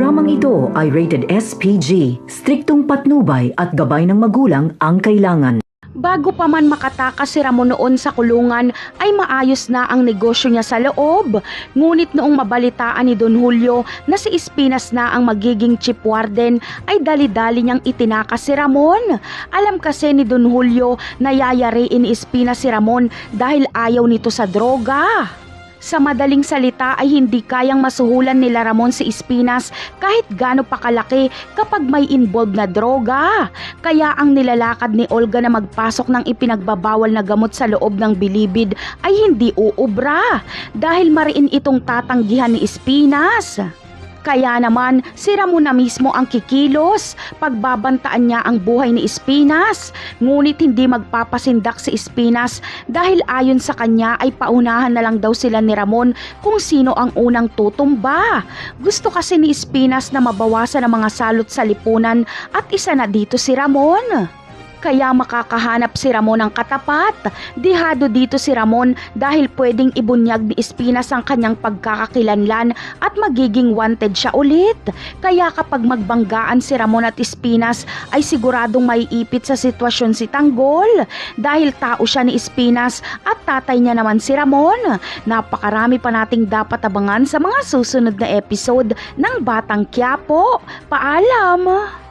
Programang ito ay rated SPG, striktong patnubay at gabay ng magulang ang kailangan. Bago pa man makatakas si Ramon noon sa kulungan ay maayos na ang negosyo niya sa loob. Ngunit noong mabalitaan ni Don Julio na si Espinas na ang magiging chief warden ay dali-dali niyang itinakas si Ramon. Alam kasi ni Don Julio na yayariin ni Espinas si Ramon dahil ayaw nito sa droga. Sa madaling salita ay hindi kayang masuhulan nila Ramon si Espinas kahit gaano pa kalaki kapag may involved na droga. Kaya ang nilalakad ni Olga na magpasok ng ipinagbabawal na gamot sa loob ng bilibid ay hindi uubra dahil mariin itong tatanggihan ni Espinas. Kaya naman, si Ramon na mismo ang kikilos, pagbabantaan niya ang buhay ni Espinas. Ngunit hindi magpapasindak si Espinas dahil ayon sa kanya ay paunahan na lang daw sila ni Ramon kung sino ang unang tutumba. Gusto kasi ni Espinas na mabawasan ang mga salot sa lipunan at isa na dito si Ramon. Kaya makakahanap si Ramon ng katapat. Dihado dito si Ramon dahil pwedeng ibunyag ni Espinas ang kanyang pagkakakilanlan at magiging wanted siya ulit. Kaya kapag magbanggaan si Ramon at Espinas ay siguradong maiipit sa sitwasyon si Tanggol. Dahil tao siya ni Espinas at tatay niya naman si Ramon. Napakarami pa nating dapat abangan sa mga susunod na episode ng Batang Quiapo. Paalam!